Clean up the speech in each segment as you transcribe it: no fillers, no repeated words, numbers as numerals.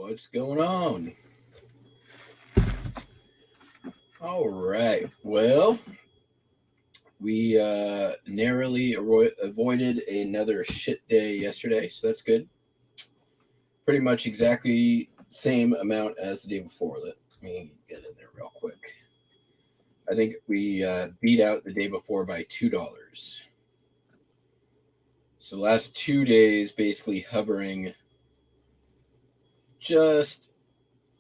What's going on? All right. Well, we narrowly avoided another shit day yesterday, so that's good. Pretty much exactly same amount as the day before. Let me get in there real quick. I think we beat out the day before by $2. So the last 2 days basically hovering just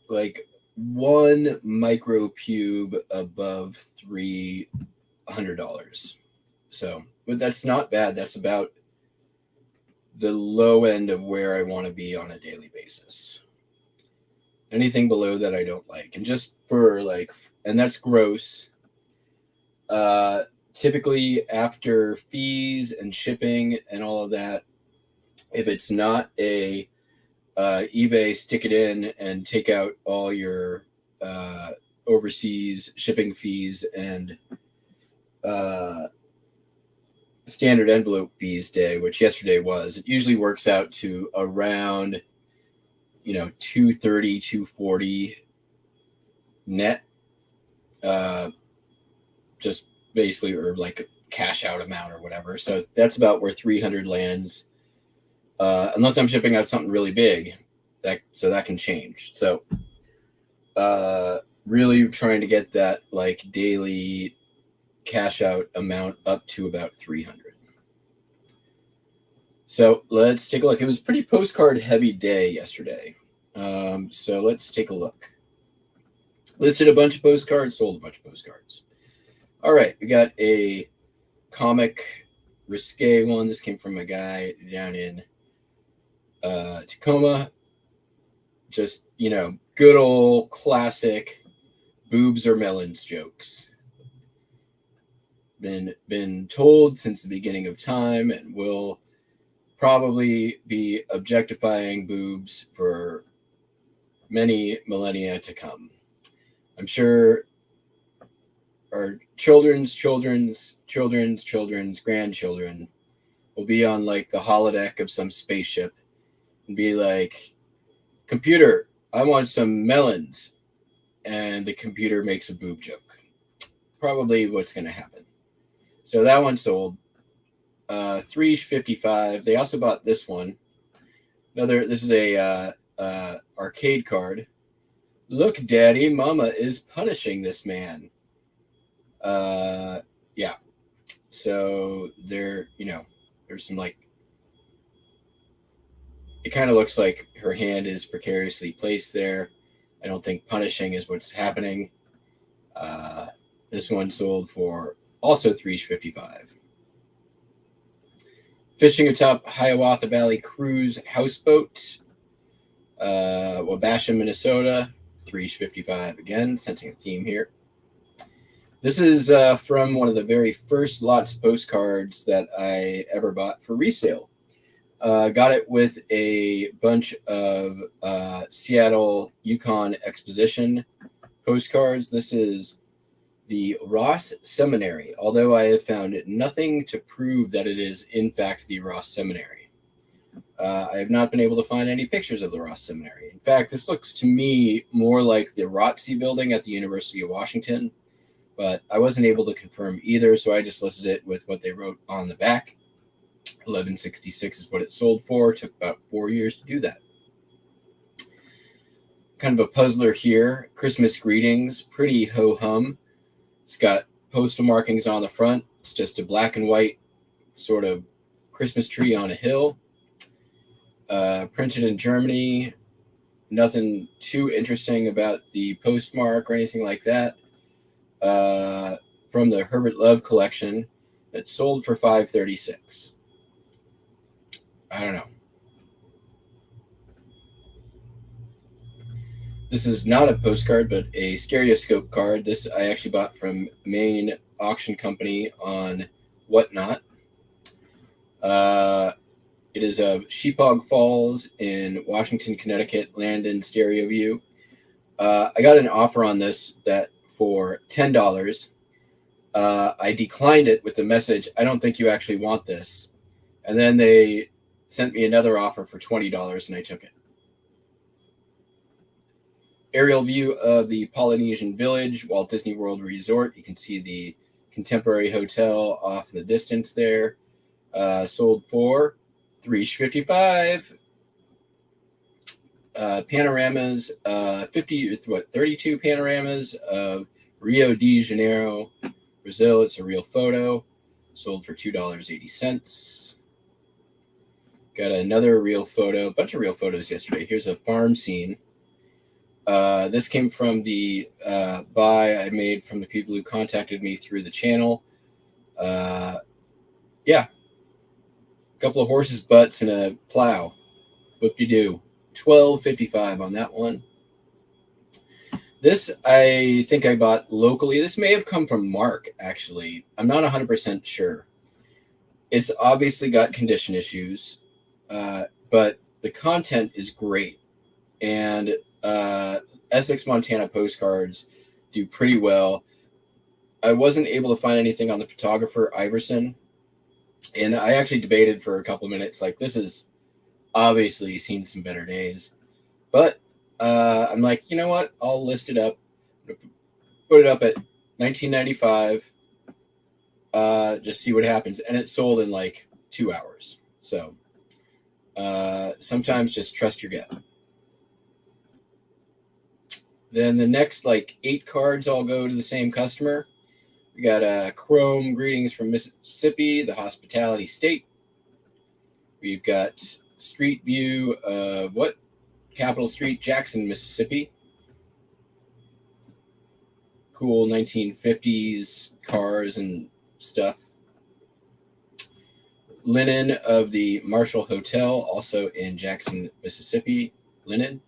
like one micro cube above $300. So, but that's not bad. That's about the low end of where I want to be on a daily basis. Anything below that I don't like. And just for like, and that's gross. Typically after fees and shipping and all of that, if it's not a eBay stick it in and take out all your overseas shipping fees and standard envelope fees day, which yesterday was, it usually works out to around 230, 240 net, just basically, or like a cash out amount or whatever. So that's about where 300 lands, unless I'm shipping out something really big, that can change. So really trying to get that like daily cash out amount up to about 300. So let's take a look. It was a pretty postcard heavy day yesterday. So let's take a look. Listed a bunch of postcards, sold a bunch of postcards. All right, we got a comic risque one. This came from a guy down in Tacoma. Just, good old classic boobs or melons jokes. Been told since the beginning of time and will probably be objectifying boobs for many millennia to come. I'm sure our children's grandchildren will be on like the holodeck of some spaceship and be like, computer, I want some melons. And the computer makes a boob joke. Probably what's going to happen. So that one sold. $3.55. They also bought this one. This is a arcade card. Look, Daddy, Mama is punishing this man. Yeah. So there's some like, it kind of looks like her hand is precariously placed there. I don't think punishing is what's happening. This one sold for also $3.55. Fishing atop Hiawatha Valley Cruise houseboat, Wabasha, Minnesota, $3.55 again, sensing a theme here. This is from one of the very first lots postcards that I ever bought for resale. Got it with a bunch of Seattle Yukon Exposition postcards. This is the Ross Seminary, although I have found nothing to prove that it is in fact the Ross Seminary. I have not been able to find any pictures of the Ross Seminary. In fact, this looks to me more like the ROTC building at the University of Washington, but I wasn't able to confirm either, so I just listed it with what they wrote on the back. $11.66 is what it sold for. It took about 4 years to do that. Kind of a puzzler here. Christmas greetings, pretty ho-hum. It's got postal markings on the front. It's just a black and white sort of Christmas tree on a hill. Printed in Germany. Nothing too interesting about the postmark or anything like that. From the Herbert Love collection. It sold for $5.36. I don't know. This is not a postcard, but a stereoscope card. This I actually bought from Maine Auction Company on Whatnot. It is of Sheephog Falls in Washington, Connecticut, Landon Stereo View. I got an offer on this that for $10. I declined it with the message, I don't think you actually want this. And then they sent me another offer for $20 and I took it. Aerial view of the Polynesian Village, Walt Disney World Resort. You can see the Contemporary Hotel off in the distance there. Sold for $3.55. Panoramas, 32 panoramas of Rio de Janeiro, Brazil. It's a real photo. Sold for $2.80. Got another real photo, a bunch of real photos yesterday. Here's a farm scene. This came from the buy I made from the people who contacted me through the channel. Yeah. A couple of horses' butts and a plow. Whoop-de-doo. $12.55 on that one. This I think I bought locally. This may have come from Mark, actually. I'm not 100% sure. It's obviously got condition issues, but the content is great. And Essex, Montana postcards do pretty well. I wasn't able to find anything on the photographer, Iverson. And I actually debated for a couple of minutes, like, this is obviously seen some better days. But I'm like, you know what? I'll list it up. Put it up at $19.95. Just see what happens. And it sold in like 2 hours. So sometimes just trust your gut. Then the next like 8 cards all go to the same customer. We got Chrome Greetings from Mississippi, the hospitality state. We've got Street View of what? Capitol Street, Jackson, Mississippi. Cool 1950s cars and stuff. Linen of the Marshall Hotel, also in Jackson, Mississippi. Linen.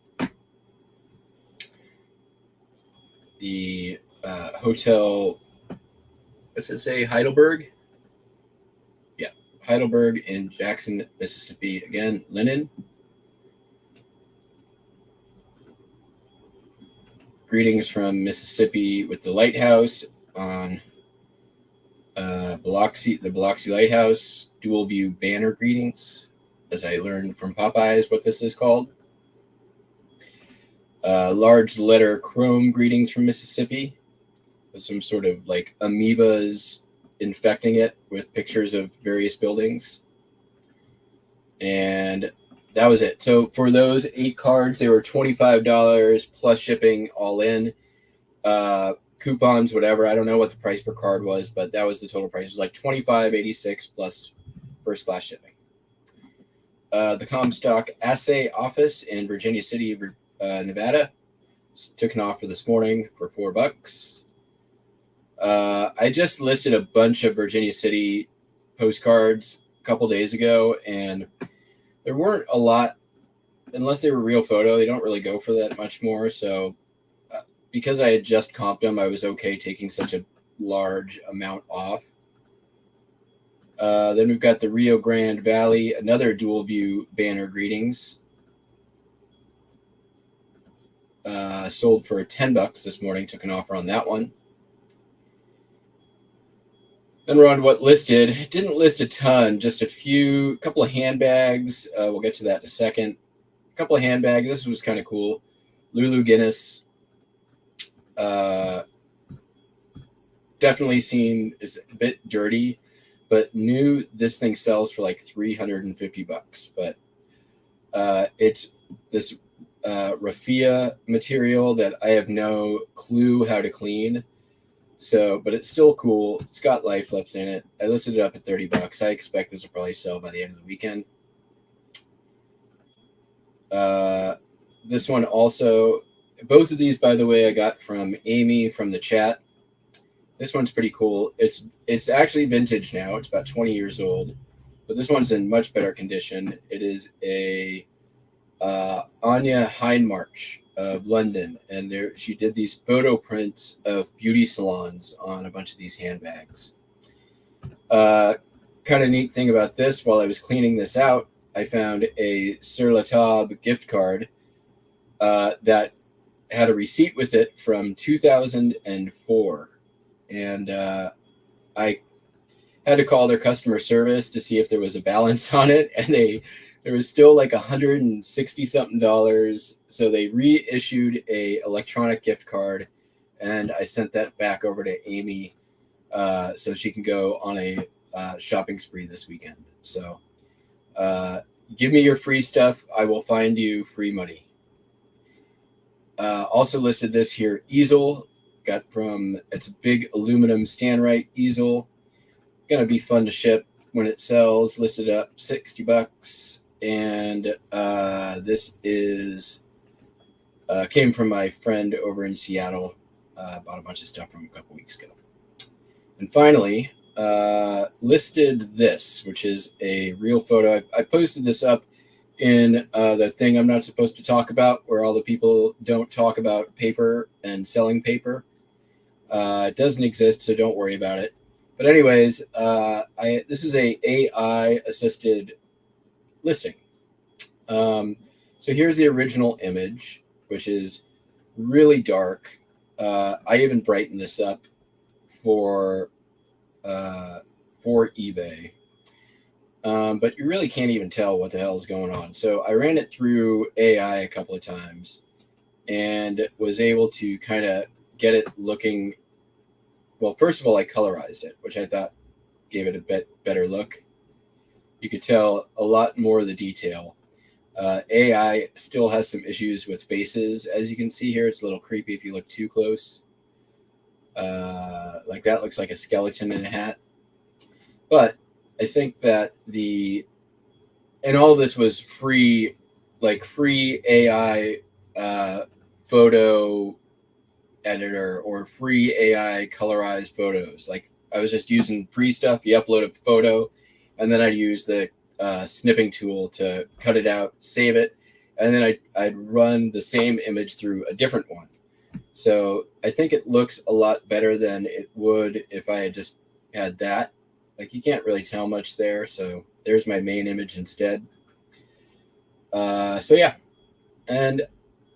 The hotel, what's it say? Heidelberg? Yeah, Heidelberg in Jackson, Mississippi. Again, linen. Greetings from Mississippi with the lighthouse on the Biloxi Lighthouse. Dual view banner greetings, as I learned from Popeyes what this is called. Large letter Chrome Greetings from Mississippi, with some sort of like amoebas infecting it with pictures of various buildings. And that was it. So for those 8 cards, they were $25 plus shipping all in. Coupons, whatever. I don't know what the price per card was, but that was the total price. It was like $25.86 plus first class shipping. The Comstock Assay Office in Virginia City, Nevada, took an offer this morning for $4. I just listed a bunch of Virginia City postcards a couple days ago, and there weren't a lot, unless they were real photo. They don't really go for that much more. So because I had just comped them, I was okay taking such a large amount off. Then we've got the Rio Grande Valley, another dual view banner greetings. Sold for $10 this morning. Took an offer on that one. Then we're on to what listed. Didn't list a ton, just a couple of handbags. We'll get to that in a second. A couple of handbags. This was kind of cool. Lulu Guinness. Definitely seen is a bit dirty, but new this thing sells for like $350. But it's this raffia material that I have no clue how to clean. So, but it's still cool. It's got life left in it. I listed it up at $30. I expect this will probably sell by the end of the weekend. This one also, both of these, by the way, I got from Amy from the chat. This one's pretty cool. It's actually vintage now. It's about 20 years old, but this one's in much better condition. It is a Anya Hindmarch of London, and she did these photo prints of beauty salons on a bunch of these handbags. Kind of neat thing about this, while I was cleaning this out, I found a Sur La Table gift card that had a receipt with it from 2004, and I had to call their customer service to see if there was a balance on it, and they There was still like $160 something. So they reissued a electronic gift card, and I sent that back over to Amy so she can go on a shopping spree this weekend. So give me your free stuff. I will find you free money. Also listed this here easel. Got from, it's a big aluminum stand-right easel. Gonna be fun to ship when it sells. Listed up $60. And this is came from my friend over in Seattle. Bought a bunch of stuff from a couple weeks ago. And finally, listed this, which is a real photo. I posted this up in the thing I'm not supposed to talk about, where all the people don't talk about paper and selling paper. It doesn't exist, so don't worry about it. But anyways, this is a AI assisted listing. So here's the original image, which is really dark. I even brightened this up for eBay. But you really can't even tell what the hell is going on. So I ran it through AI a couple of times and was able to kind of get it looking. Well, first of all, I colorized it, which I thought gave it a bit better look. You could tell a lot more of the detail. AI still has some issues with faces. As you can see here, it's a little creepy if you look too close. Like that looks like a skeleton in a hat. But I think that and all of this was free, like free AI photo editor or free AI colorized photos. Like I was just using free stuff. You upload a photo, and then I'd use the snipping tool to cut it out, save it, and then I'd run the same image through a different one. So I think it looks a lot better than it would if I had just had that. Like you can't really tell much there. So there's my main image instead. So yeah, and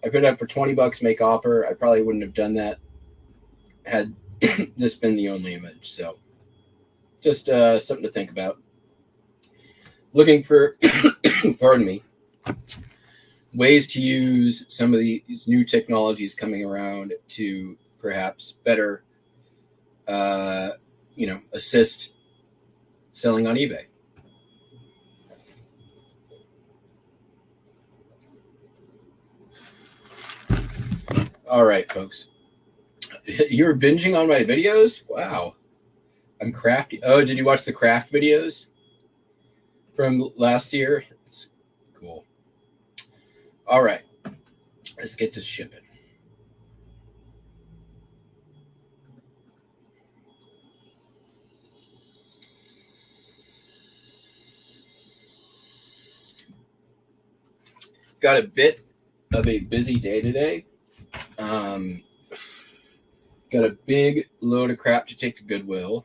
I put it up for $20, make offer. I probably wouldn't have done that had this been the only image. So just something to think about. Looking for, pardon me, ways to use some of these new technologies coming around to perhaps better, assist selling on eBay. All right, folks. You're binging on my videos? Wow. I'm crafty. Oh, did you watch the craft videos from last year? It's cool. All right. Let's get to shipping. Got a bit of a busy day today. Got a big load of crap to take to Goodwill.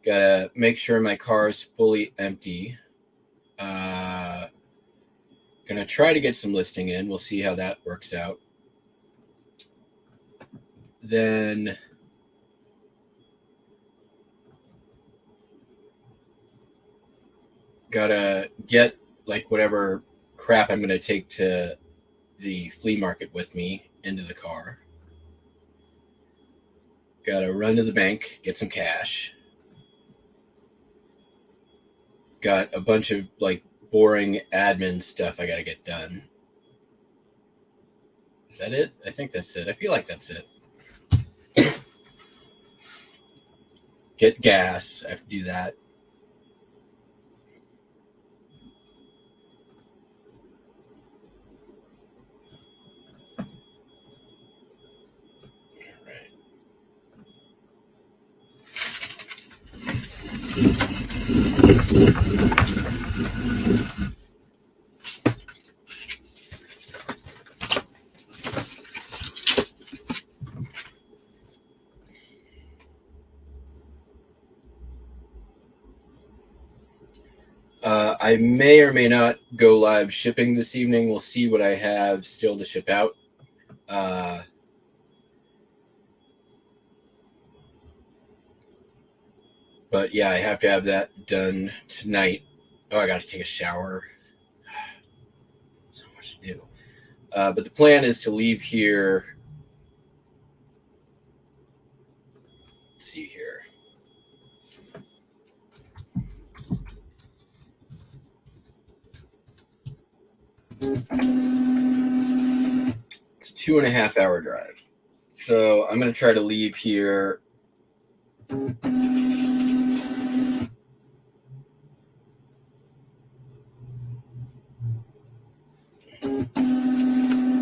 Gotta make sure my car is fully empty. Gonna try to get some listing in. We'll see how that works out. Then gotta get like whatever crap I'm gonna take to the flea market with me into the car. Gotta run to the bank, get some cash. Got a bunch of like boring admin stuff I gotta get done. Is that it? I think that's it. I feel like that's it. Get gas. I have to do that. I may or may not go live shipping this evening. We'll see what I have still to ship out. But yeah, I have to have that done tonight. Oh, I got to take a shower. new. But the plan is to leave here. Let's see here. It's a 2.5 hour drive. So I'm going to try to leave here. I'm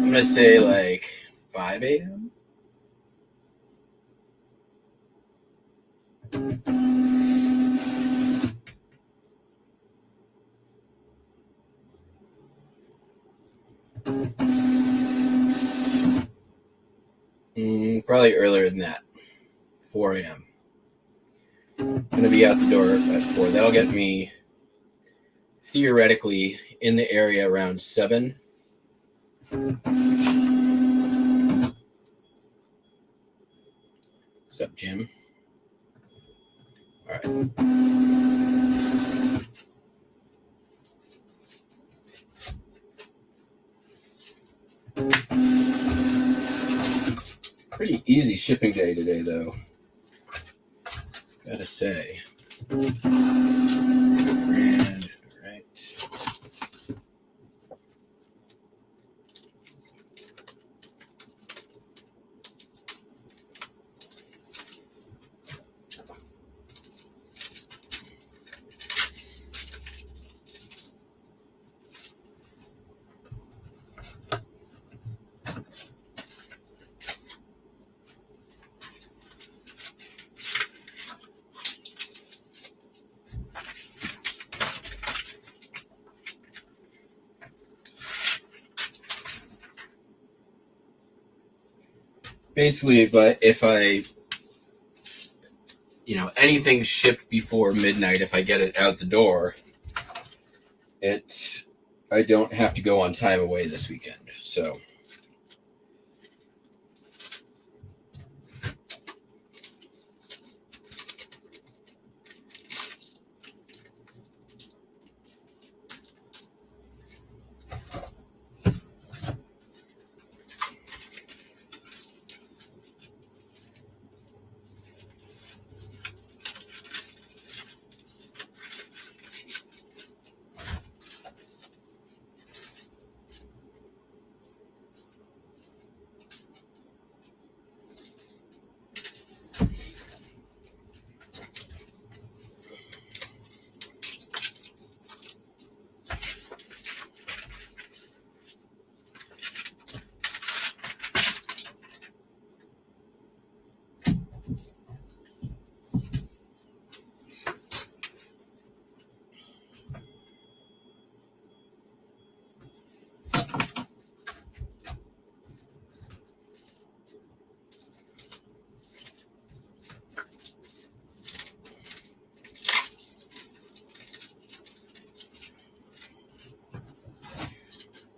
going to say like 5 a.m. Probably earlier than that. 4 a.m. I'm going to be out the door at 4. That'll get me theoretically in the area around 7. What's up, Jim? All right. Pretty easy shipping day today, though. Gotta say. And, right. Basically, if I anything shipped before midnight, if I get it out the door, I don't have to go on time away this weekend. So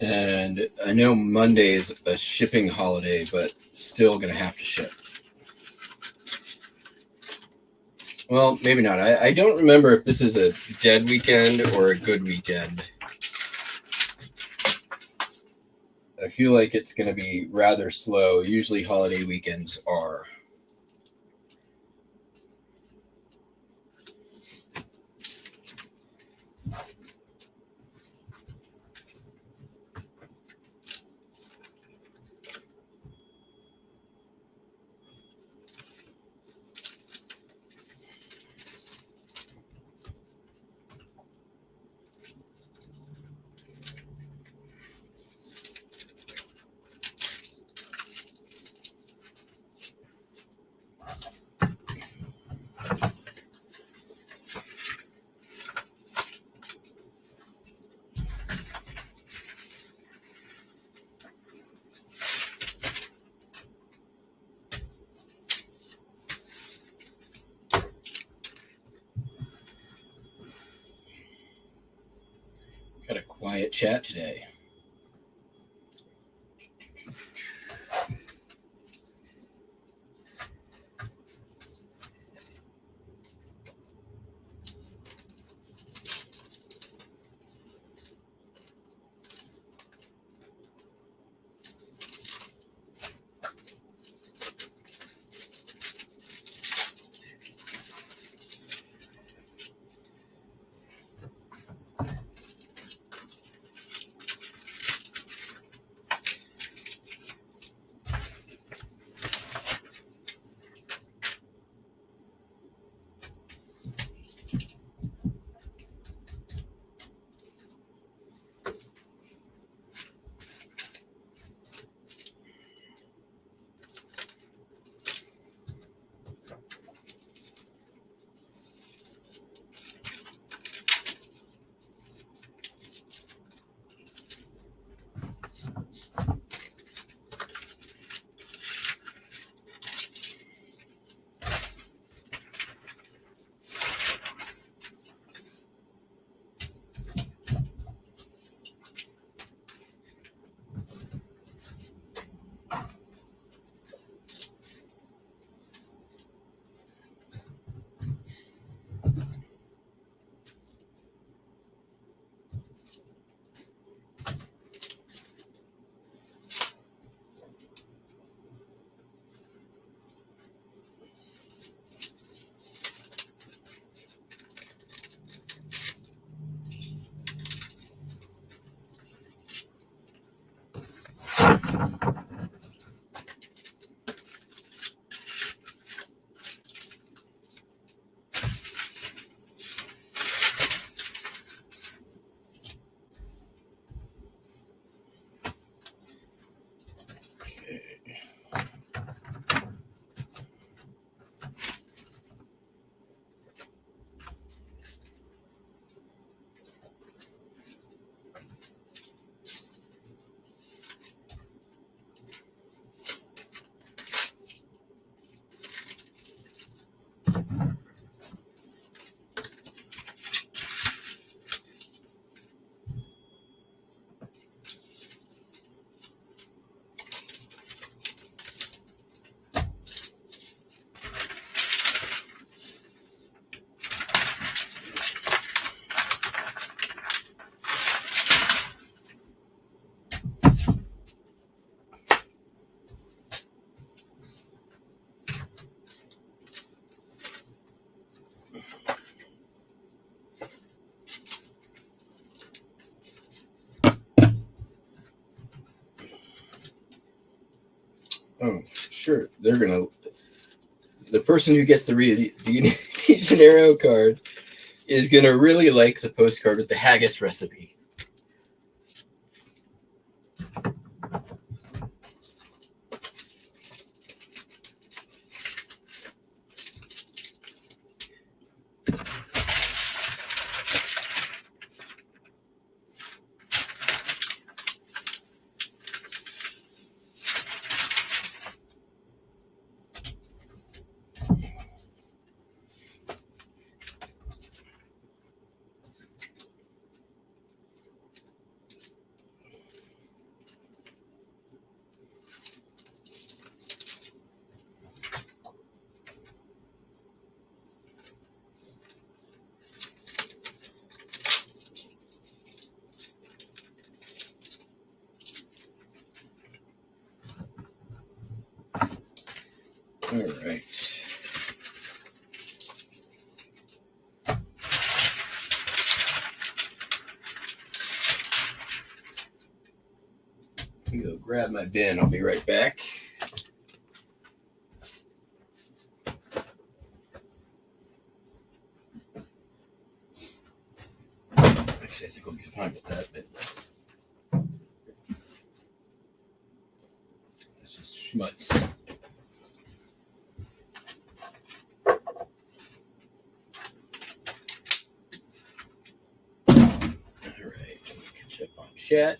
and I know Monday is a shipping holiday, but still gonna have to ship. Well, maybe not. I don't remember if this is a dead weekend or a good weekend. I feel like it's going to be rather slow. Usually holiday weekends are. Got a quiet chat today. Oh, sure. The person who gets the Rio de Janeiro card is going to really like the postcard with the haggis recipe. All right. Let me go grab my bin. I'll be right back. Actually, I think we'll be fine with that, but it's just schmutz. All right, catch up on chat.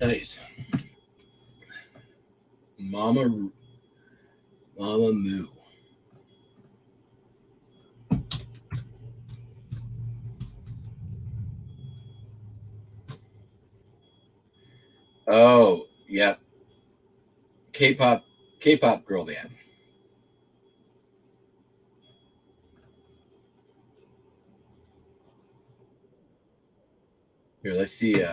Nice. Mama Moo. Oh, yep. K-pop girl band. Here, let's see.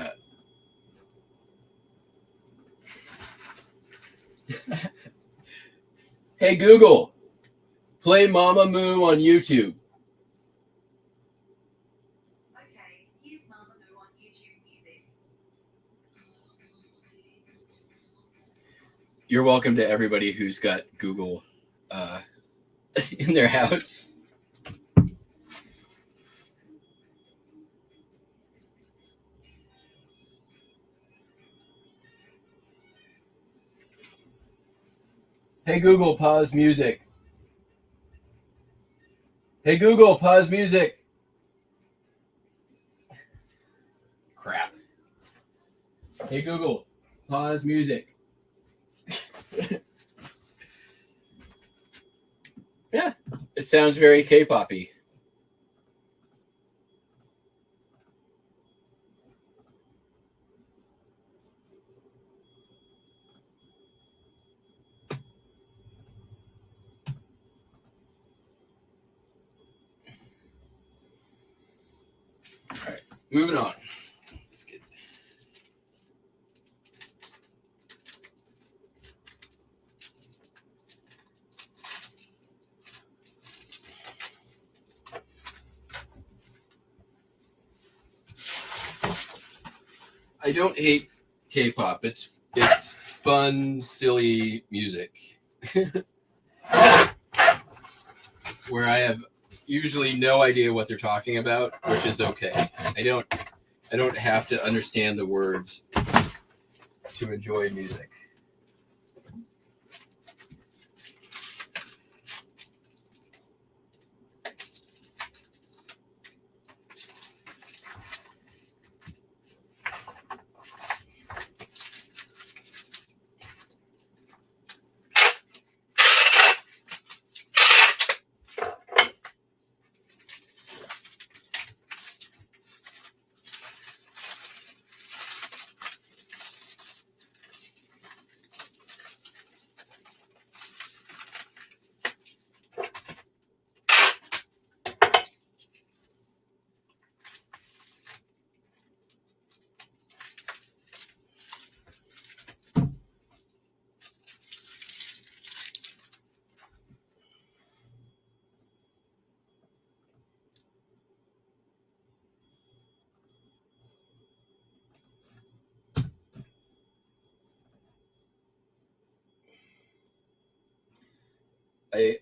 Hey, Google, play Mama Moo on YouTube. Okay, here's Mama Moo on YouTube music. You're welcome to everybody who's got Google in their house. Hey, Google, pause music. Hey, Google, pause music. Crap. Hey, Google, pause music. Yeah, it sounds very K-pop-y. All right, moving on. Let's get... I don't hate K-pop. It's fun, silly music where I have usually no idea what they're talking about, which is okay. I don't have to understand the words to enjoy music.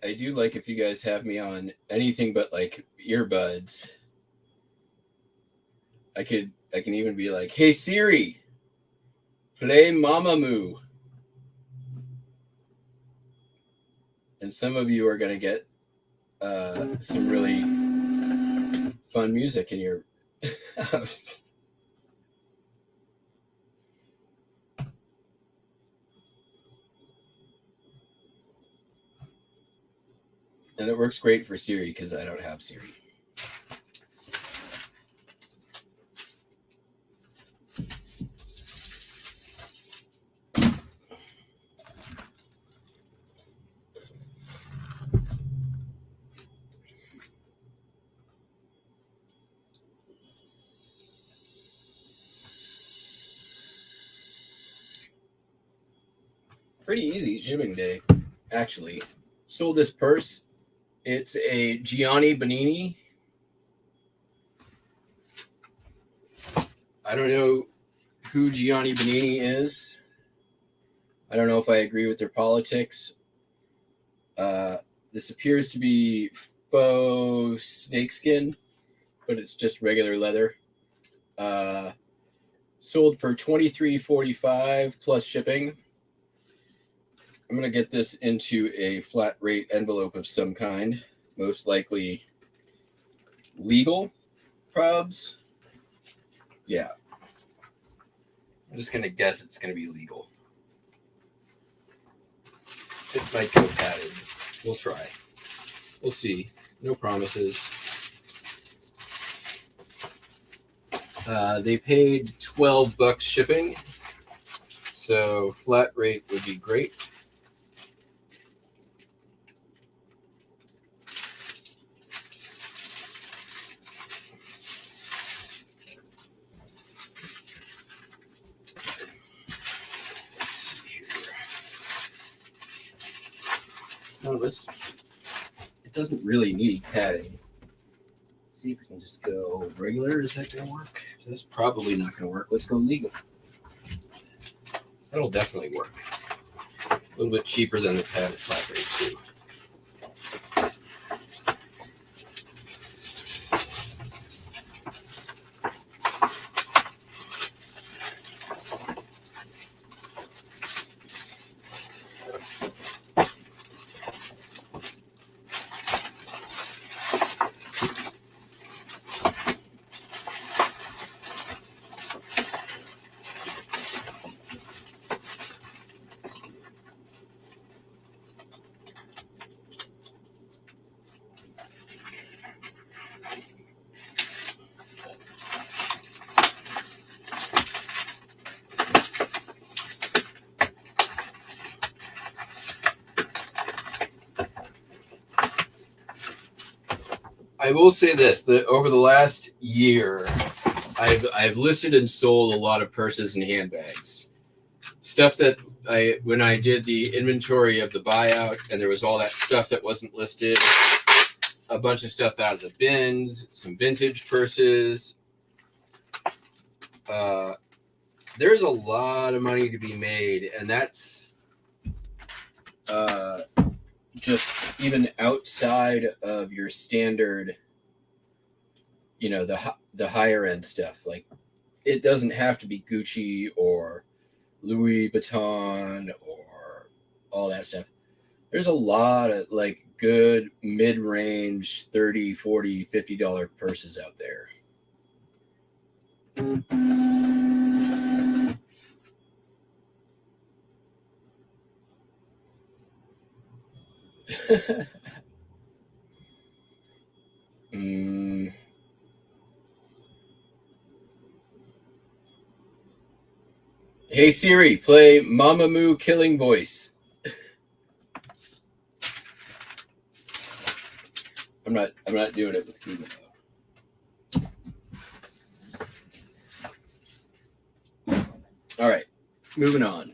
I do like if you guys have me on anything but like earbuds. I can even be like, "Hey Siri, play Mamamoo." And some of you are gonna get some really fun music in your house. And it works great for Siri because I don't have Siri. Pretty easy shipping day, actually. Sold this purse. It's a Gianni Bonini. I don't know who Gianni Bonini is. I don't know if I agree with their politics. This appears to be faux snakeskin, but it's just regular leather. Sold for $23.45 plus shipping. I'm going to get this into a flat rate envelope of some kind, most likely legal probs. Yeah. I'm just going to guess it's going to be legal. It might go padded. We'll try. We'll see. No promises. They paid $12 shipping, so flat rate would be great. This, it doesn't really need padding. Let's see if we can just go regular. Is that going to work? That's probably not going to work. Let's go legal. That'll definitely work. A little bit cheaper than the padded flat rate too. I will say this: that over the last year, I've listed and sold a lot of purses and handbags, stuff that when I did the inventory of the buyout, and there was all that stuff that wasn't listed, a bunch of stuff out of the bins, some vintage purses, there's a lot of money to be made, and that's just even outside of your standard, the higher end stuff. Like, it doesn't have to be Gucci or Louis Vuitton or all that stuff. There's a lot of like good mid-range $30, $40, $50 purses out there. Hey Siri, play Mamamoo Killing Voice. I'm not doing it with Kuba though. All right, moving on.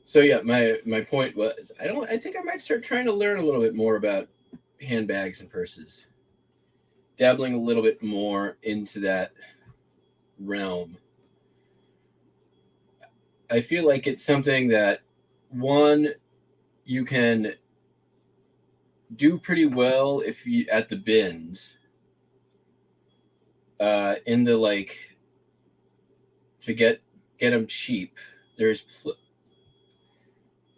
So yeah, my point was I think I might start trying to learn a little bit more about handbags and purses. Dabbling a little bit more into that realm. I feel like it's something that, one, you can do pretty well if you at the bins. In the like, to get them cheap. There's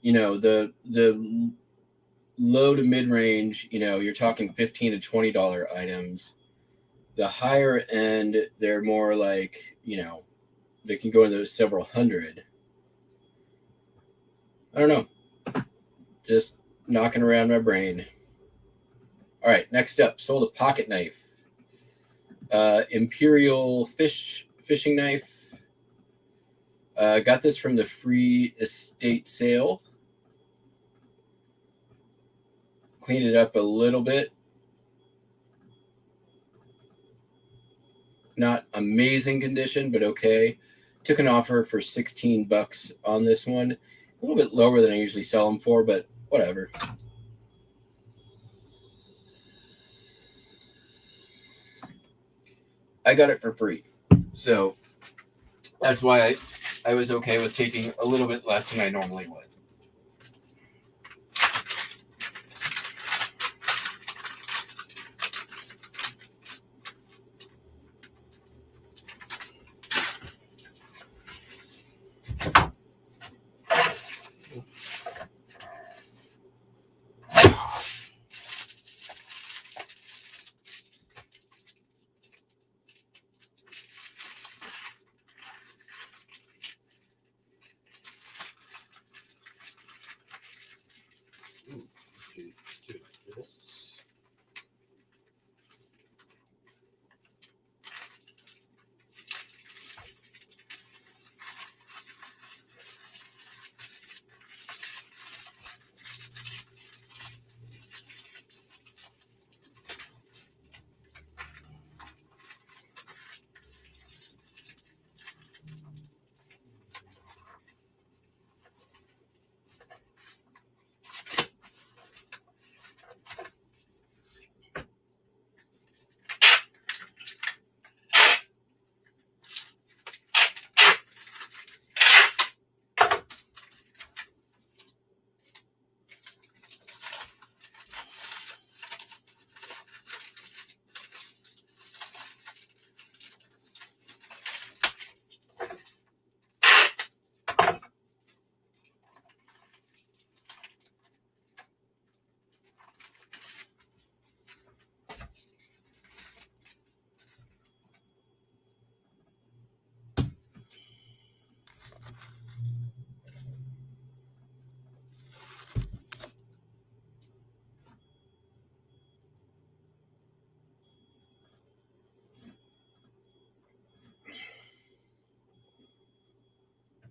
the low to mid range. You're talking $15 to $20 items. The higher end, they're more like, they can go into several hundred. I don't know. Just knocking around my brain. All right, next up, sold a pocket knife. Imperial fishing knife. Got this from the free estate sale. Cleaned it up a little bit. Not amazing condition, but okay. Took an offer for $16 on this one. A little bit lower than I usually sell them for, but whatever. I got it for free. So that's why I was okay with taking a little bit less than I normally would.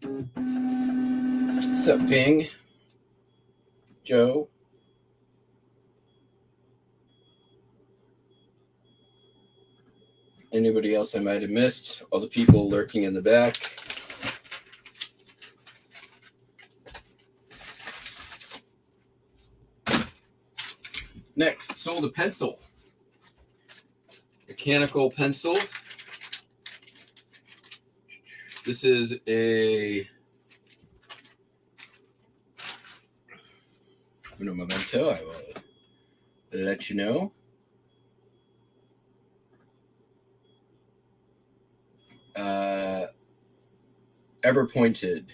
What's up, Ping? Joe? Anybody else I might have missed? All the people lurking in the back. sold a pencil, mechanical pencil. This is a memento. I will let you know. Ever pointed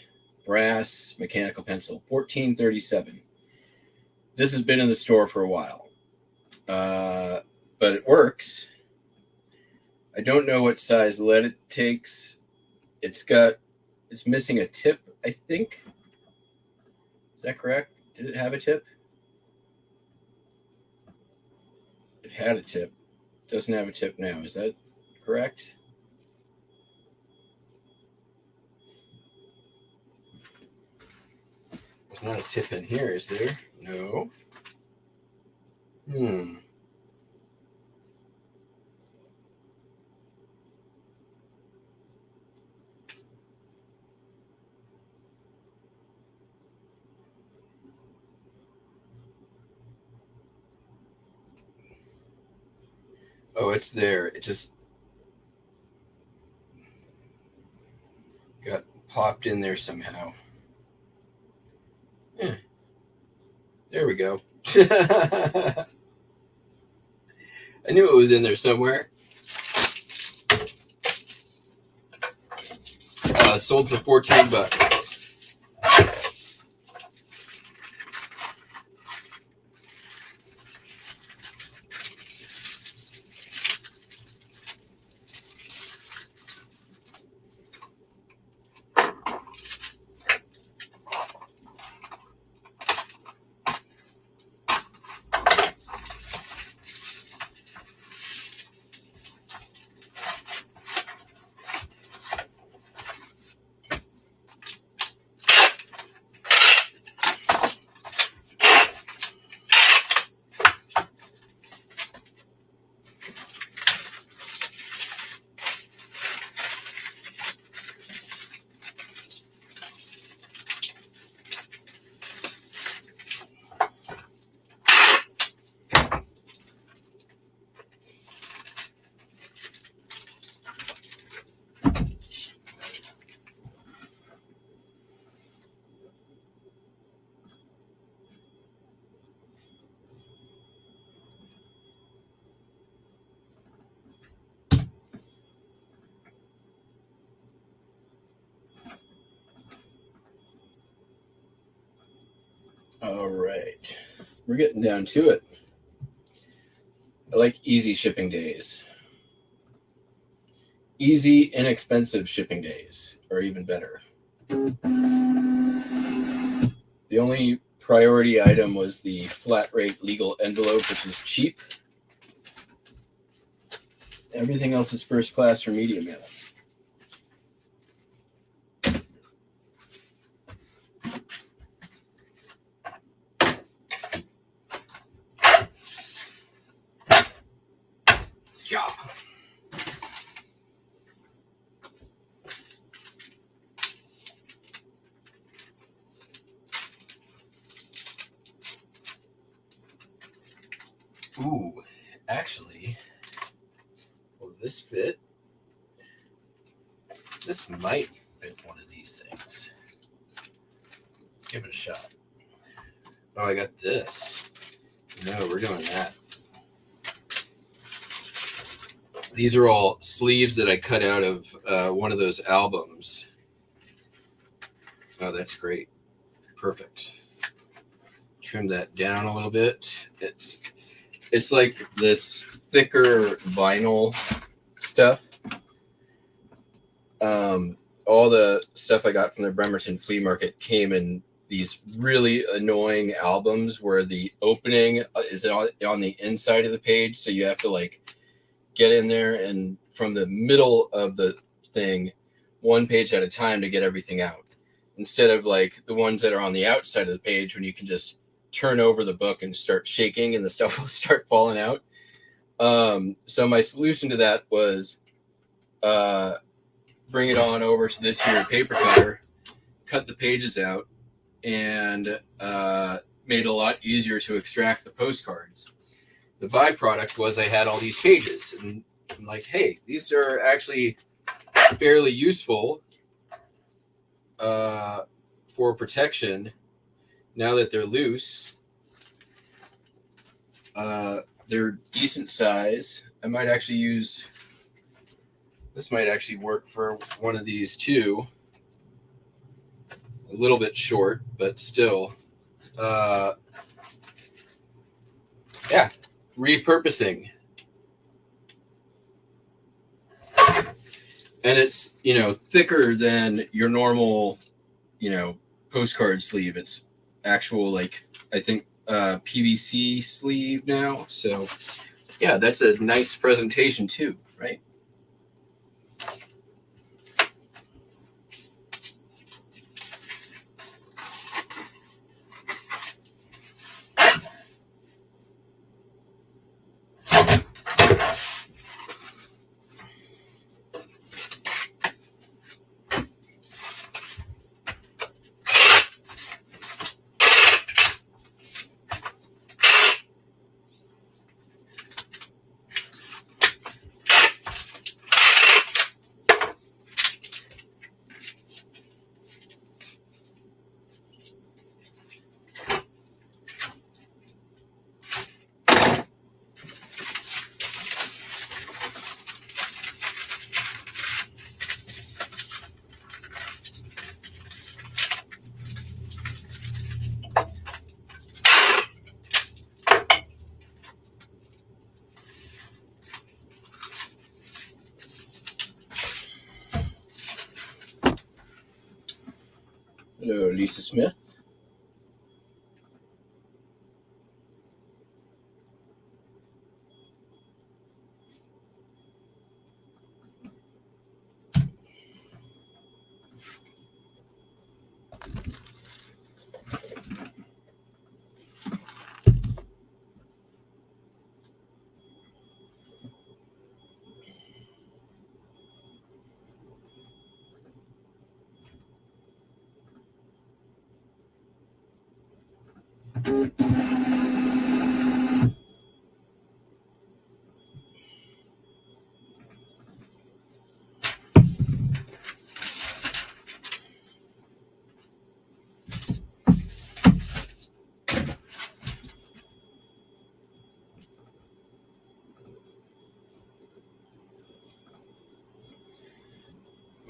brass mechanical pencil, $14.37. This has been in the store for a while, but it works. I don't know what size lead it takes. It's missing a tip, I think. Is that correct? Did it have a tip? It had a tip. Doesn't have a tip now. Is that correct? There's not a tip in here, is there? No. Oh, it's there. It just got popped in there somehow. Yeah. There we go. I knew it was in there somewhere. Sold for $14. All right. We're getting down to it. I like easy shipping days. Easy, inexpensive shipping days are even better. The only priority item was the flat rate legal envelope, which is cheap. Everything else is first class or media mail. Yeah. Ooh, actually, will this fit? This might fit one of these things. Let's give it a shot. Oh, I got this. No, we're doing that. These are all sleeves that I cut out of one of those albums. Oh, that's great. Perfect. Trim that down a little bit. It's like this thicker vinyl stuff. All the stuff I got from the Bremerton Flea Market came in these really annoying albums where the opening is on the inside of the page, so you have to like get in there and from the middle of the thing, one page at a time to get everything out. Instead of like the ones that are on the outside of the page when you can just turn over the book and start shaking and the stuff will start falling out. So my solution to that was bring it on over to this here paper cutter, cut the pages out, and made it a lot easier to extract the postcards. the byproduct was I had all these pages, and I'm like, hey, these are actually fairly useful for protection. Now that they're loose, they're decent size. I might actually use, this might actually work for one of these too. A little bit short, but still. Yeah, repurposing. And it's, thicker than your normal, postcard sleeve. It's actual, I think, PVC sleeve now. So, yeah, that's a nice presentation too, right? Hello, Lisa Smith.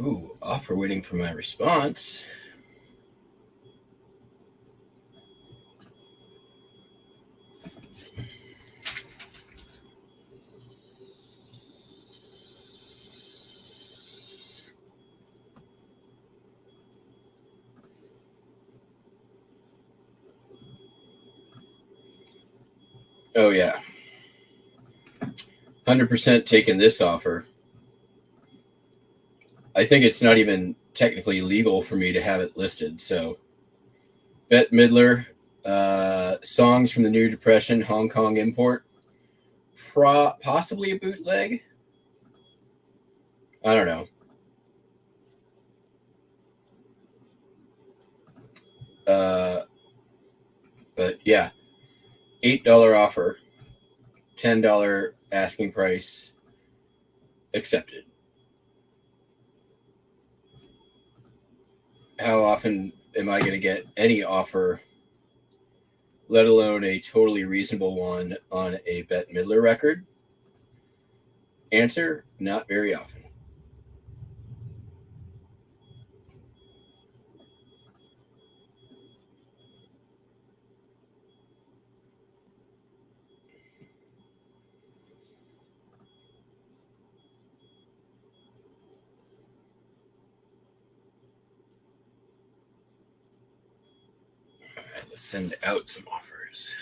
Ooh, offer waiting for my response. Oh, yeah. 100% taking this offer. I think it's not even technically legal for me to have it listed. So, Bette Midler, songs from the New Depression, Hong Kong import, possibly a bootleg. I don't know. But yeah, $8 offer, $10 asking price, accepted. How often am I going to get any offer, let alone a totally reasonable one, on a Bette Midler record? Answer, not very often. All right, let's send out some offers.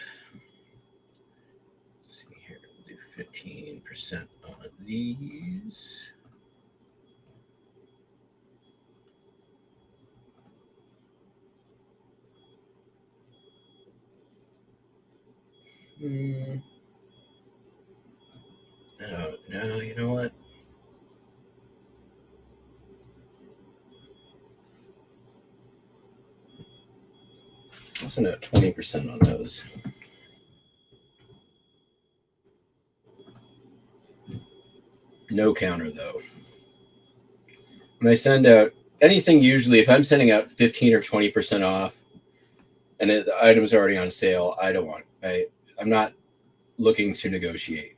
Let's see here, we'll do 15% on these. No, you know what? I'll send out 20% on those. No counter though. When I send out anything, usually if I'm sending out 15 or 20% off and the item's already on sale, I don't want it. I'm not looking to negotiate.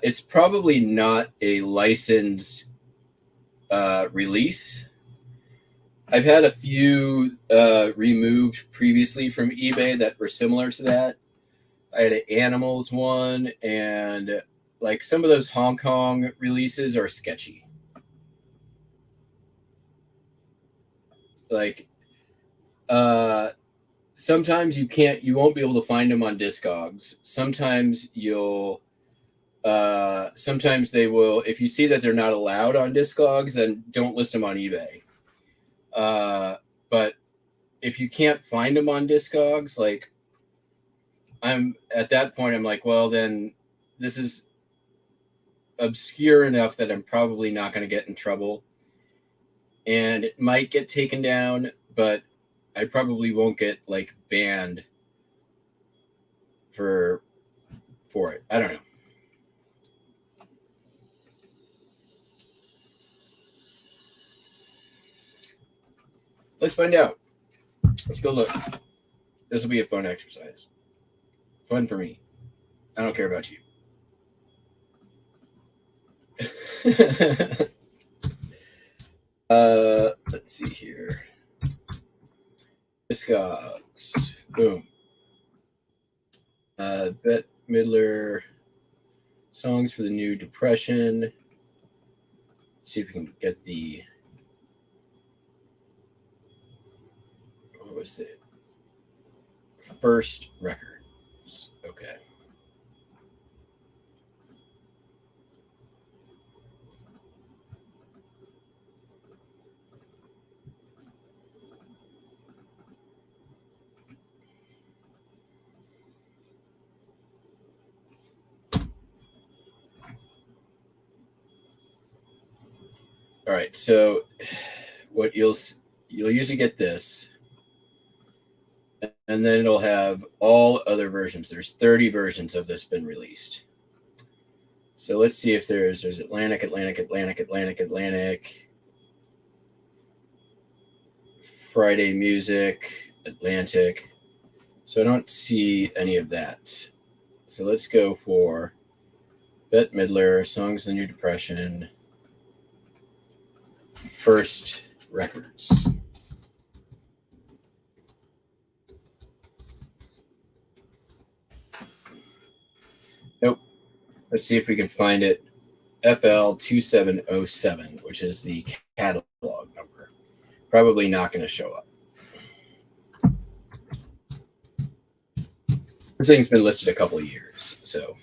It's probably not a licensed release. I've had a few removed previously from eBay that were similar to that. I had an animals one, and like some of those Hong Kong releases are sketchy. Like sometimes you won't be able to find them on Discogs. Sometimes sometimes they will, if you see that they're not allowed on Discogs, then don't list them on eBay. But if you can't find them on Discogs, like I'm at that point, I'm like, well, then this is obscure enough that I'm probably not going to get in trouble, and it might get taken down, but I probably won't get like banned for it. I don't know. Let's find out. Let's go look. This will be a fun exercise. Fun for me. I don't care about you. Let's see here. Discogs. Boom. Bette Midler. Songs for the New Depression. See if we can get the. What was it? First records. Okay. All right. So, what you'll usually get this, and then it'll have all other versions. There's 30 versions of this been released. So let's see if there's Atlantic, Friday Music, Atlantic. So I don't see any of that. So let's go for Bette Midler, Songs of the New Depression, First Records. Nope. Let's see if we can find it. FL2707, which is the catalog number. Probably not going to show up. This thing's been listed a couple of years, so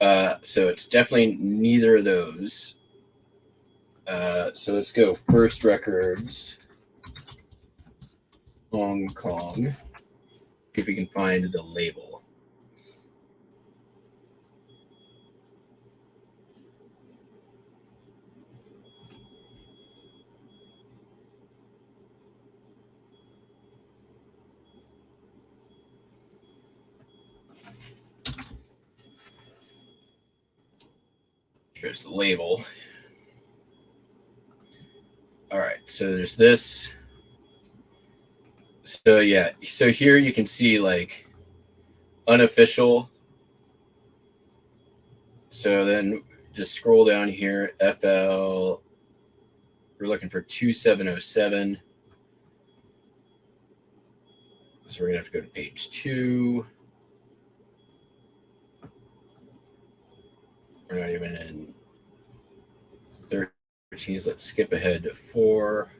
it's definitely neither of those. So let's go First Records, Hong Kong. See if we can find the label. Here's the label. All right, so there's this. So yeah, so here you can see like unofficial. So then just scroll down here, FL. We're looking for 2707. So we're gonna have to go to page 2. We're not even in 13. Let's skip ahead to 4.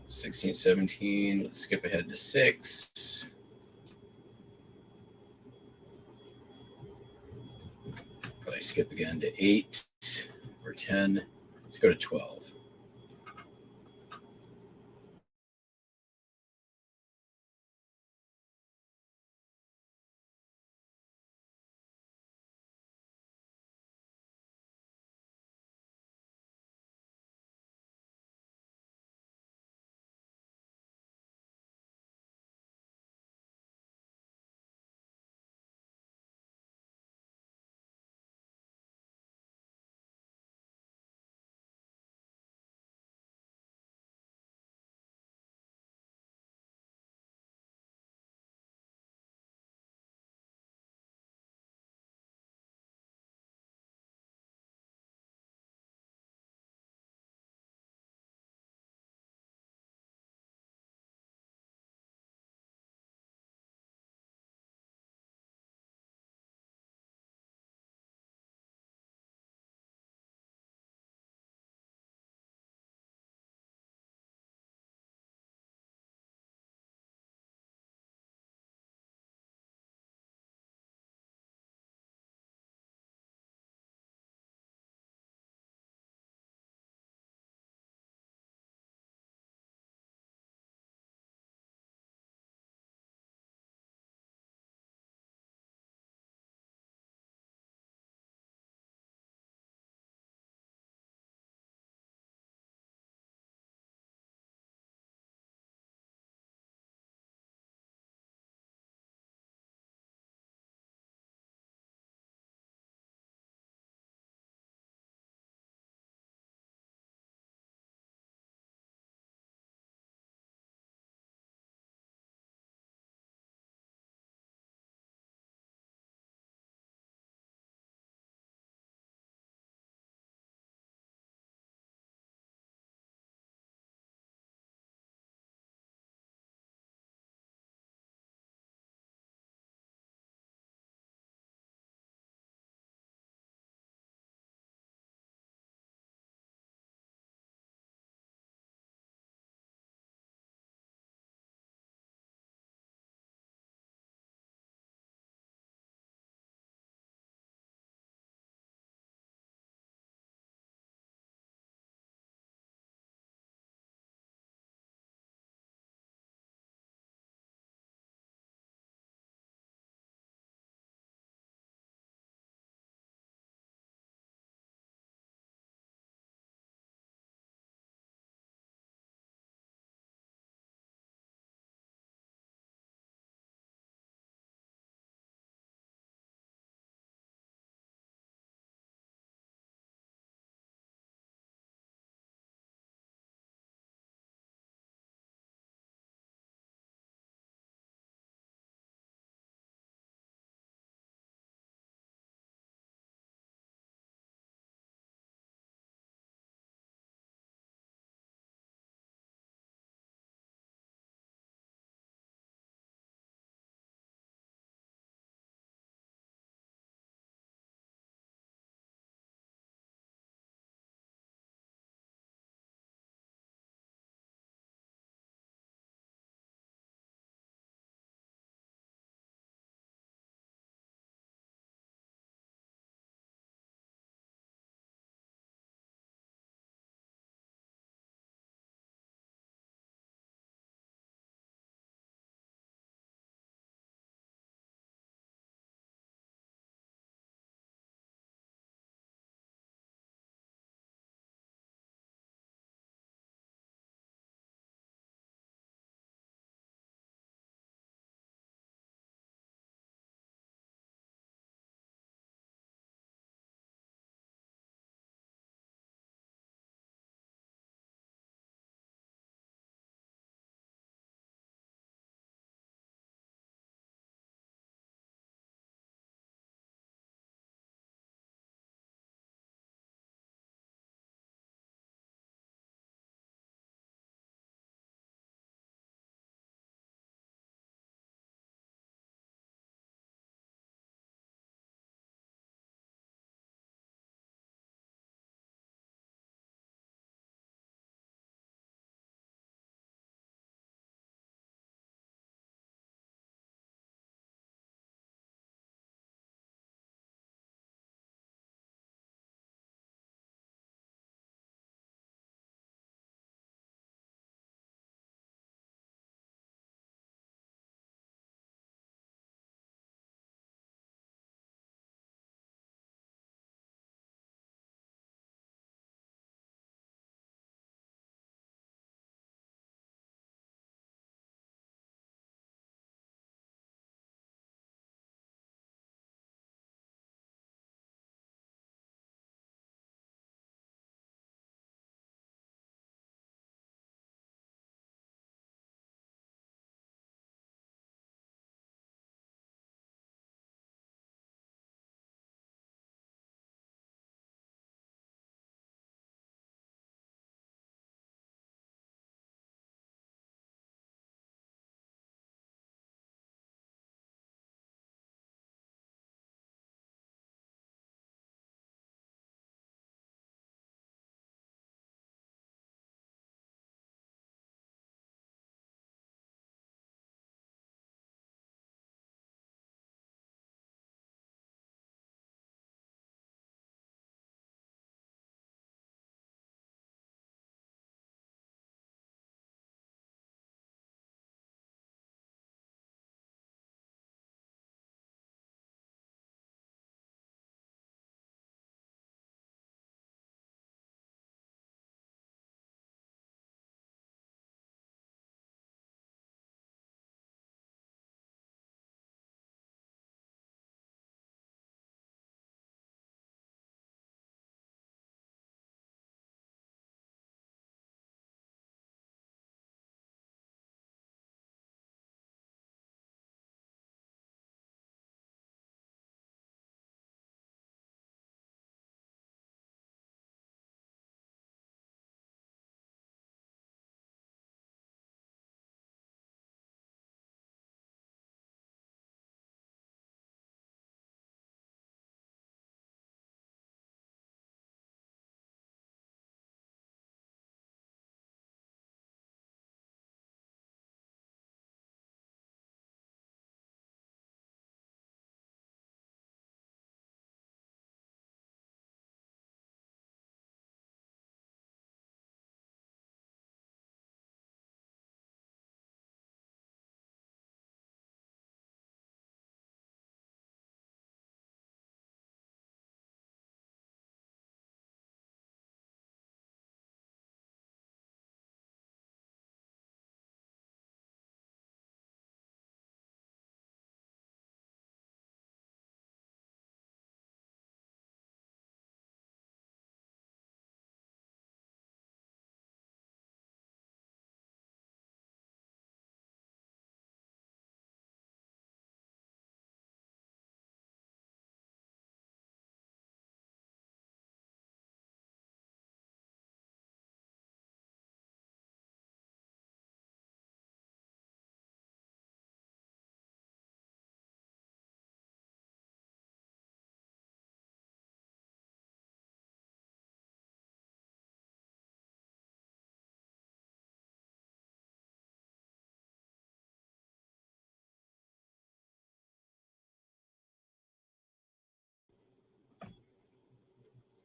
16, 17. Let's skip ahead to 6. Probably skip again to 8 or 10. Let's go to 12.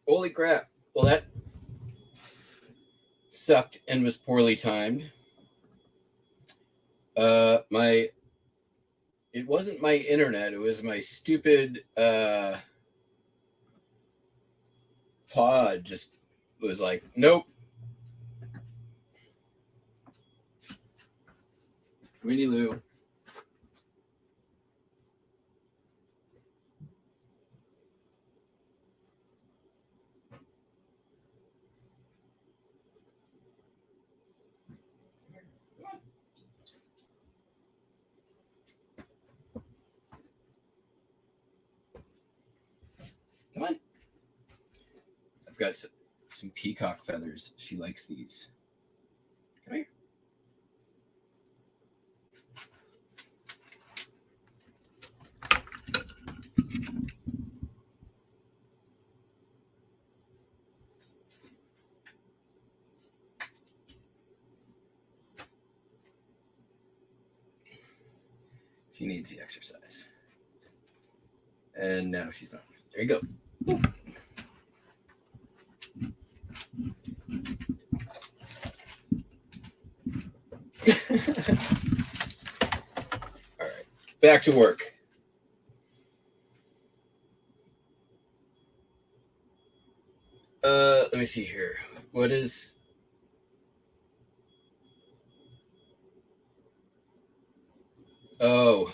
Holy crap. Well, that sucked and was poorly timed. It wasn't my internet, it was my stupid pod just was like, nope. Winnie Lou. Come on. I've got some peacock feathers. She likes these. Come here. She needs the exercise. And now she's not. There you go. All right, back to work. Let me see here. What is... Oh,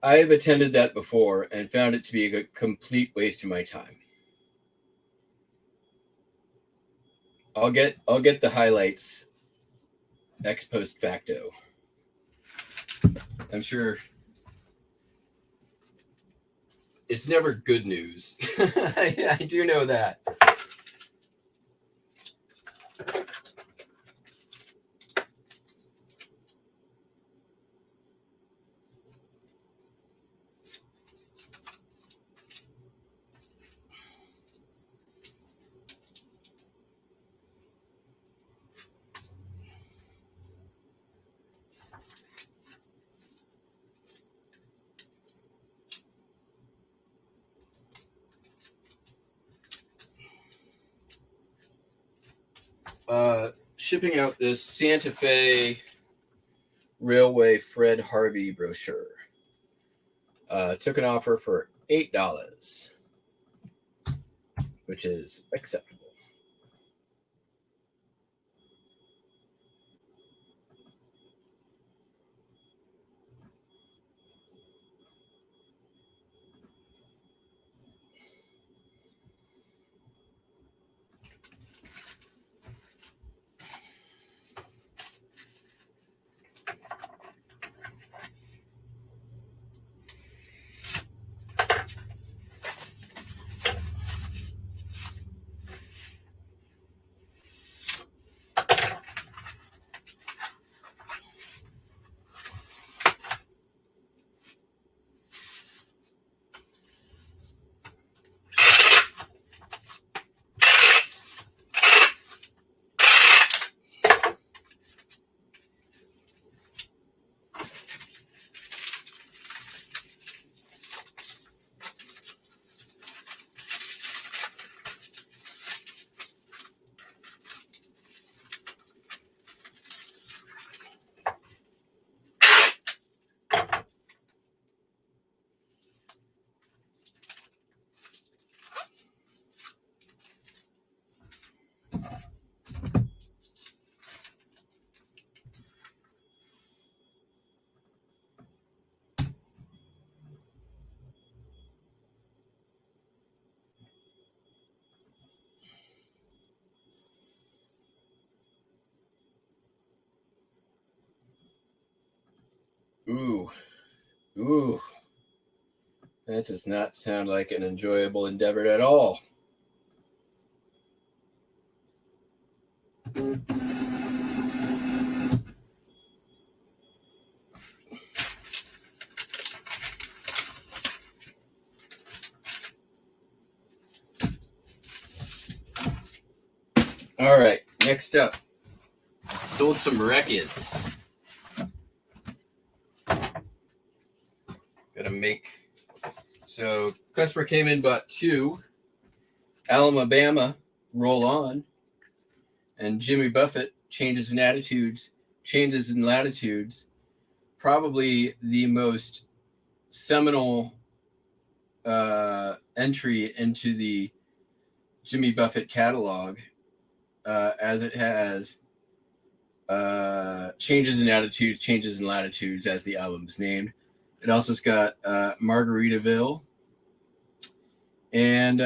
I've attended that before and found it to be a complete waste of my time. I'll get the highlights ex post facto. I'm sure it's never good news. I do know that. Shipping out this Santa Fe Railway Fred Harvey brochure. Took an offer for $8, which is acceptable. Ooh. That does not sound like an enjoyable endeavor at all. All right, next up. Sold some records. Gotta make... So, customer came in, bought 2. Alabama, Roll On, and Jimmy Buffett, Changes in Attitudes, Changes in Latitudes, probably the most seminal entry into the Jimmy Buffett catalog, as it has Changes in Attitudes, Changes in Latitudes as the album is named. It also's got Margaritaville, and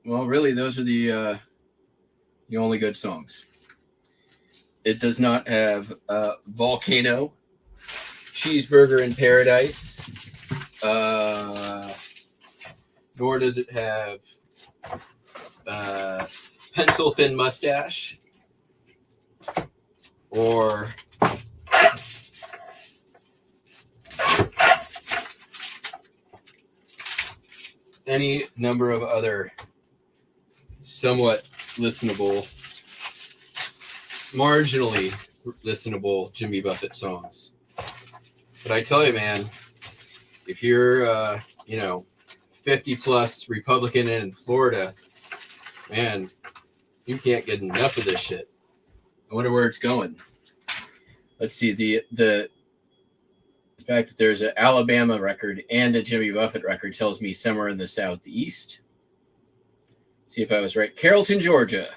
well, really, those are the only good songs. It does not have Volcano, Cheeseburger in Paradise, nor does it have Pencil Thin Mustache, or any number of other somewhat listenable, marginally listenable Jimmy Buffett songs. But I tell you, man, if you're 50 plus Republican in Florida, man, you can't get enough of this shit. I wonder where it's going. Let's see, the fact that there's an Alabama record and a Jimmy Buffett record tells me somewhere in the Southeast. See if I was right. Carrollton, Georgia.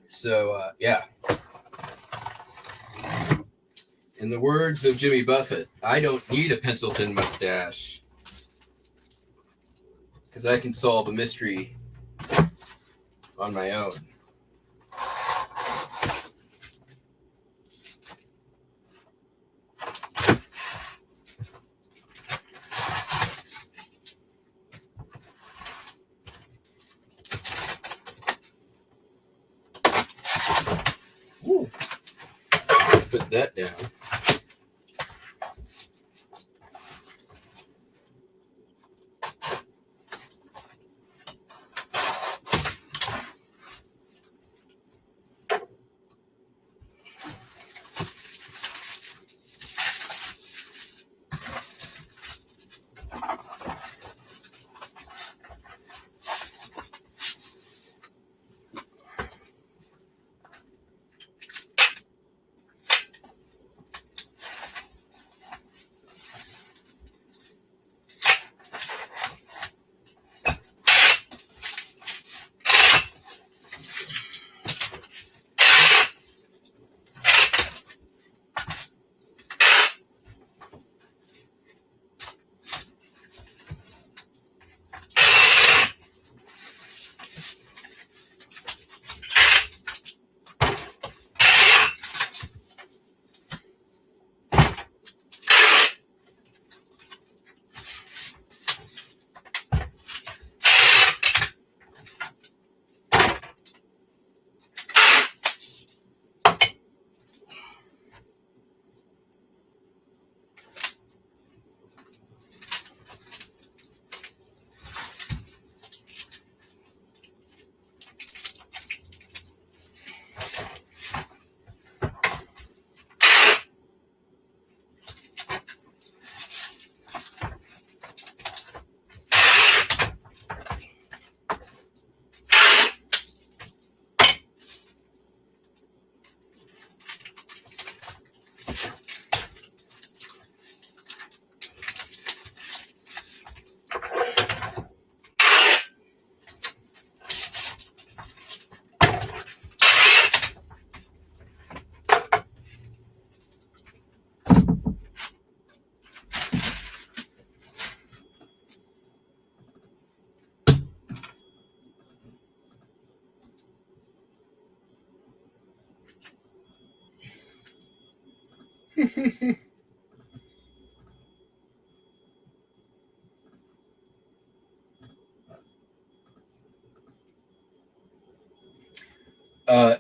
So, yeah. In the words of Jimmy Buffett, I don't need a pencil thin mustache because I can solve a mystery on my own. Ooh. Put that down.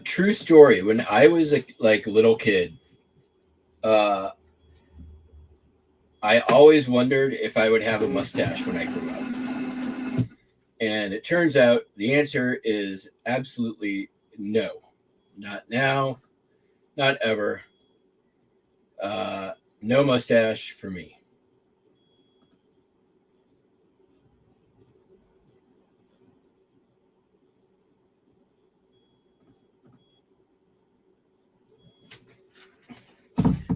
True story. When I was a little kid, I always wondered if I would have a mustache when I grew up. And it turns out the answer is absolutely no. Not now, not ever. No mustache for me.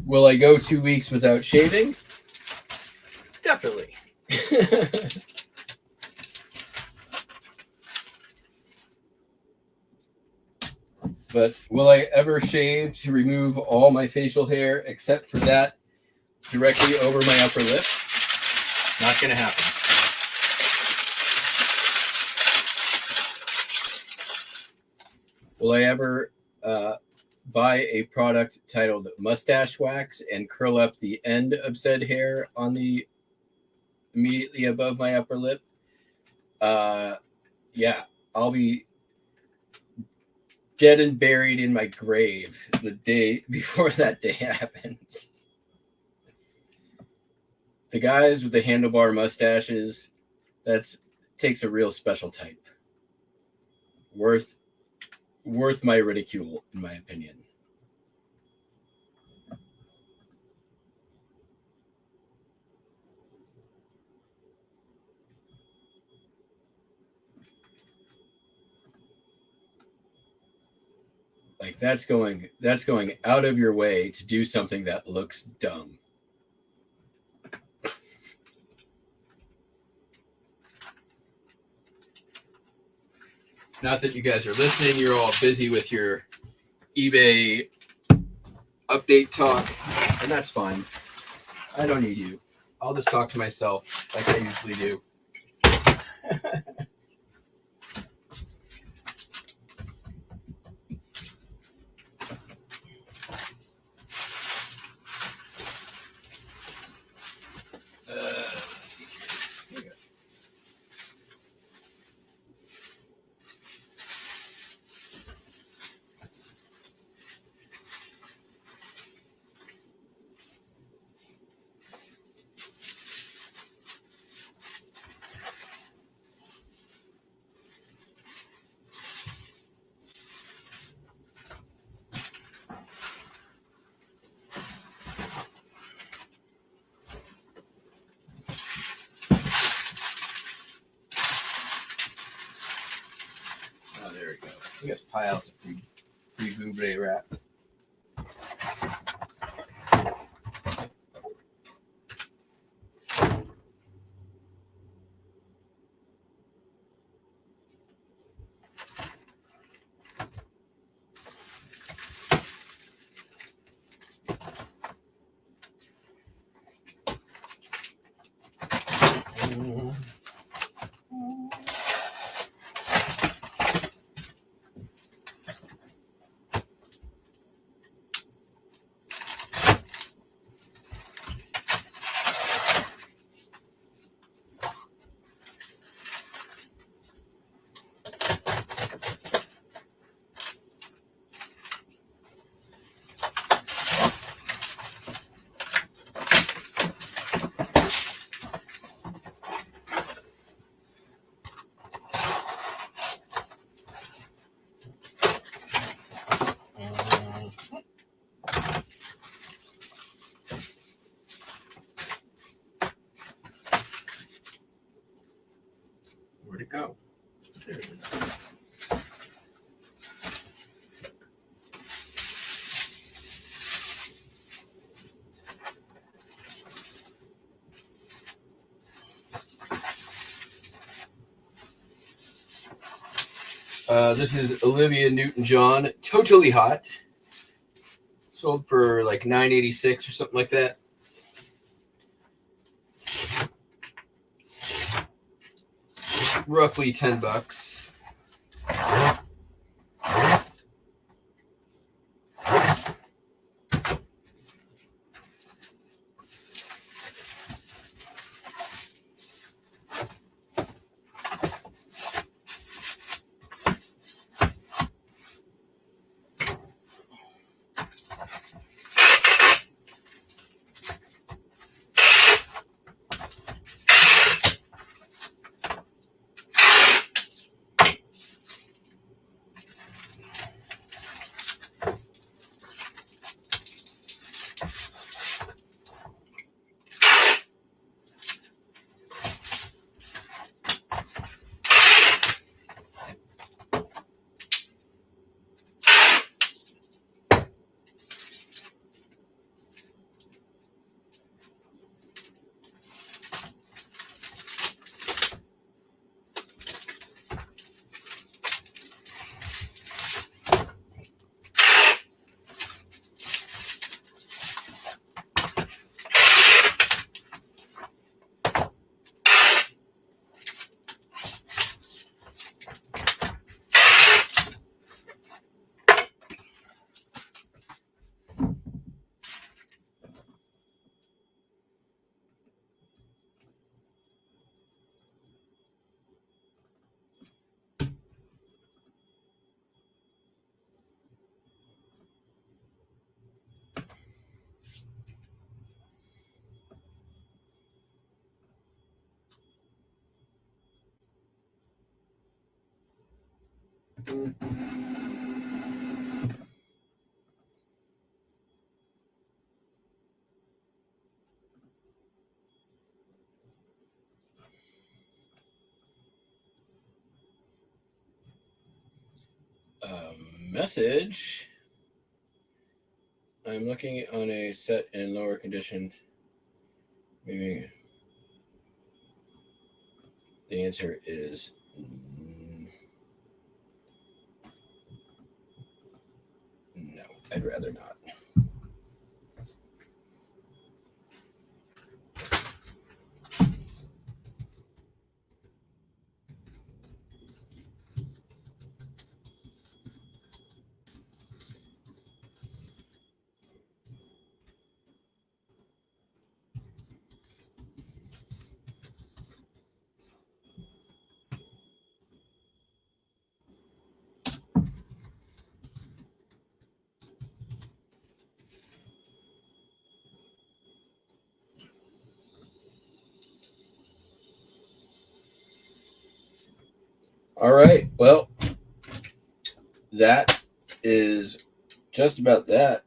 Will I go 2 weeks without shaving? Definitely. But will I ever shave to remove all my facial hair except for that directly over my upper lip? Not going to happen. Will I ever buy a product titled mustache wax and curl up the end of said hair on the immediately above my upper lip? Yeah, I'll be dead and buried in my grave the day before that day happens. The guys with the handlebar mustaches, that takes a real special type. Worth my ridicule, in my opinion. Like that's going out of your way to do something that looks dumb. Not that you guys are listening, you're all busy with your eBay update talk, and that's fine. I don't need you. I'll just talk to myself like I usually do. Let's see here. Here we go. Oh, there we go. We got piles of free Buble wrap. Where'd it go? There it is. This is Olivia Newton-John, Totally Hot. Sold for like $9.86 or something like that. Roughly $10. Message. I'm looking on a set in lower condition. Maybe the answer is no. I'd rather not. All right. Well, that is just about that.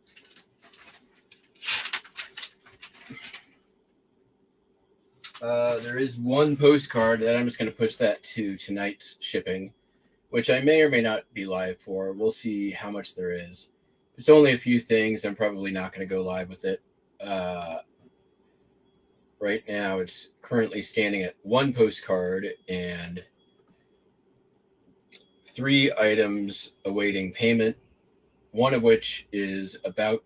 There is one postcard that I'm just going to push that to tonight's shipping, which I may or may not be live for. We'll see how much there is. If it's only a few things, I'm probably not going to go live with it. Right now, it's currently standing at one postcard and 3 items awaiting payment, one of which is about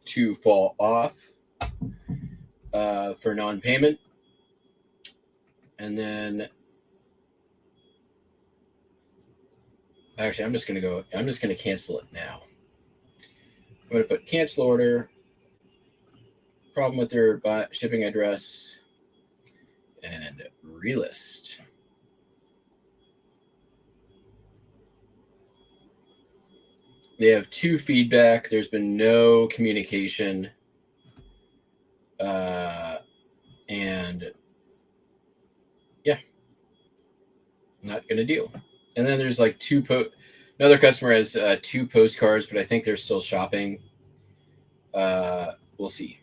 to fall off for non-payment. And then, actually, I'm just going to cancel it now. I'm going to put cancel order, problem with their shipping address, and relist. They have 2 feedback. There's been no communication. And yeah, not going to deal. And then there's like another customer has 2 postcards, but I think they're still shopping. We'll see.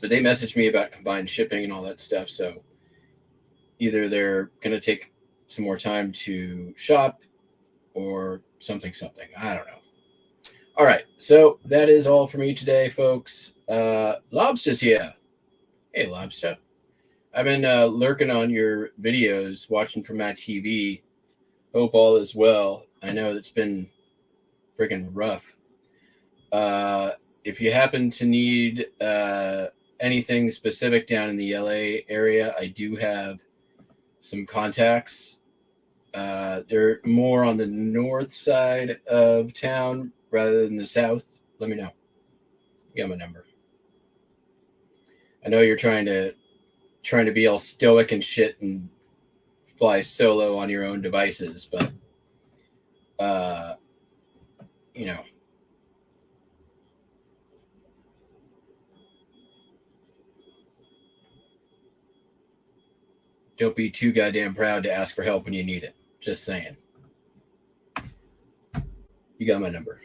But they messaged me about combined shipping and all that stuff. So either they're going to take some more time to shop or something. I don't know. All right. So that is all for me today, folks. Lobster's here. Hey, Lobster. I've been lurking on your videos, watching from my TV. Hope all is well. I know it's been freaking rough. If you happen to need anything specific down in the LA area, I do have some contacts. They're more on the north side of town rather than the south. Let me know. You got my number. I know you're trying to be all stoic and shit and fly solo on your own devices, but you know, don't be too goddamn proud to ask for help when you need it. Just saying. You got my number.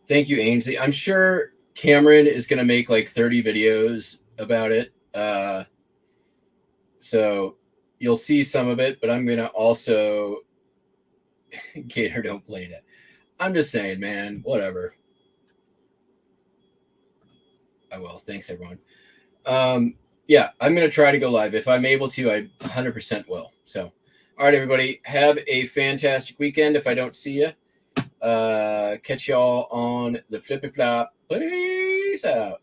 Thank you, Ainsley. I'm sure Cameron is going to make like 30 videos about it. So you'll see some of it, but I'm going to also... Gator, don't play that. I'm just saying, man, whatever. I will. Thanks, everyone. Yeah, I'm going to try to go live. If I'm able to, I 100% will. So, all right, everybody, have a fantastic weekend if I don't see you. Catch y'all on the Flippy Flop. Peace out.